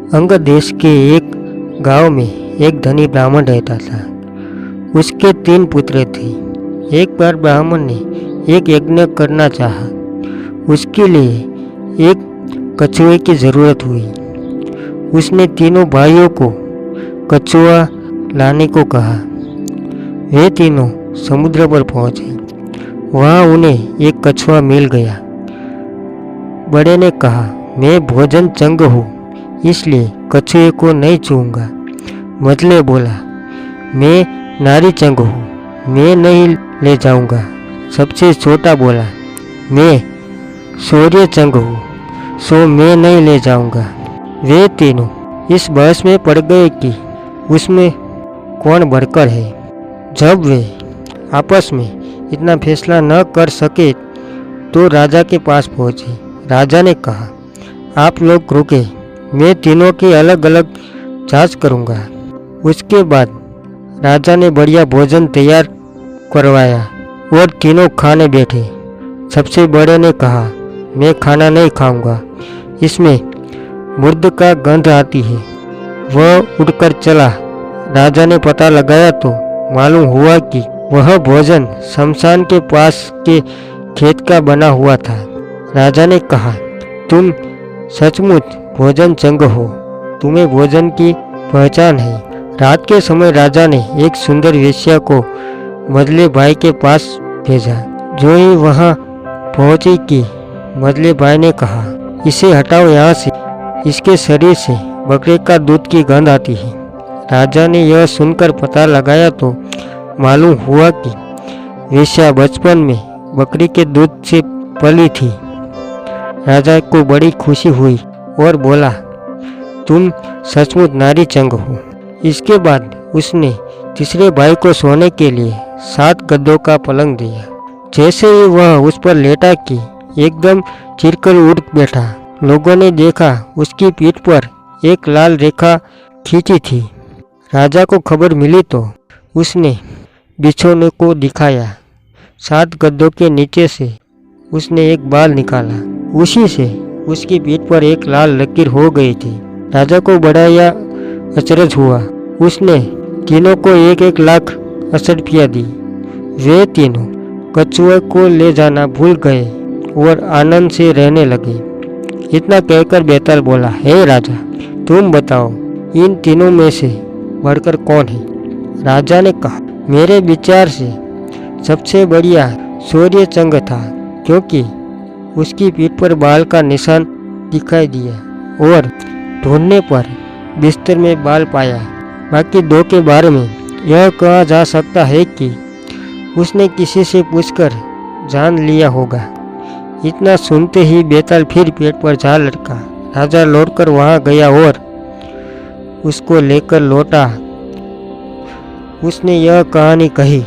अंग देश के एक गांव में एक धनी ब्राह्मण रहता था। उसके 3 पुत्र थे। एक बार ब्राह्मण ने एक यज्ञ करना चाहा। उसके लिए एक कछुए की जरूरत हुई। उसने तीनों भाइयों को कछुआ लाने को कहा। वे तीनों समुद्र पर पहुंचे। वहां उन्हें एक कछुआ मिल गया। बड़े ने कहा, मैं भोजन चंग हूँ, इसलिए कछुए को नहीं छूऊंगा। मझले बोला, मैं नारी चंग हूँ, मैं नहीं ले जाऊंगा। सबसे छोटा बोला, मैं शौर्य चंग हूँ, सो मैं नहीं ले जाऊंगा। वे तीनों इस बहस में पड़ गए कि उसमें कौन बढ़कर है। जब वे आपस में इतना फैसला न कर सके तो राजा के पास पहुंचे। राजा ने कहा, आप लोग रुके, मैं तीनों की अलग अलग जांच करूंगा। उसके बाद राजा ने बढ़िया भोजन तैयार करवाया और तीनों खाने बैठे। सबसे बड़े ने कहा, मैं खाना नहीं खाऊंगा, इसमें मुर्द का गंध आती है। वह उठकर चला। राजा ने पता लगाया तो मालूम हुआ कि वह भोजन शमशान के पास के खेत का बना हुआ था। राजा ने कहा, तुम सचमुच भोजन चंग हो, तुम्हें भोजन की पहचान है। रात के समय राजा ने एक सुंदर वेश्या को मझले भाई के पास भेजा। जो ही वहां पहुंची कि मझले भाई ने कहा, इसे हटाओ यहाँ से, इसके शरीर से बकरे का दूध की गंध आती है। राजा ने यह सुनकर पता लगाया तो मालूम हुआ कि वेश्या बचपन में बकरी के दूध से पली थी। राजा को बड़ी खुशी हुई और बोला, तुम सचमुच नारी चंग हो। इसके बाद उसने तीसरे भाई को सोने के लिए 7 गद्दों का पलंग दिया। जैसे ही वह उस पर लेटा कि एकदम चिरकर उठ बैठा। लोगों ने देखा उसकी पीठ पर एक लाल रेखा खींची थी। राजा को खबर मिली तो उसने बिछोने को दिखाया। 7 गद्दों के नीचे से उसने एक बाल निकाला। उसी से उसकी पीठ पर एक लाल लकीर हो गई थी। राजा को बड़ा या अचरज हुआ। उसने तीनों को 1-1 लाख अशर्फियाँ दी। वे तीनों कछुए को ले जाना भूल गए और आनंद से रहने लगे। इतना कहकर बेताल बोला, हे राजा, तुम बताओ इन तीनों में से बढ़कर कौन है। राजा ने कहा, मेरे विचार से सबसे बढ़िया शौर्य चंग था, क्योंकि उसकी पीठ पर बाल का निशान दिखाई दिया और ढूंढने पर बिस्तर में बाल पाया। बाकी 2 के बारे में यह कहा जा सकता है कि उसने किसी से पूछकर जान लिया होगा। इतना सुनते ही बेताल फिर पेट पर जा लटका। राजा लौटकर वहां गया और उसको लेकर लौटा। उसने यह कहानी कही।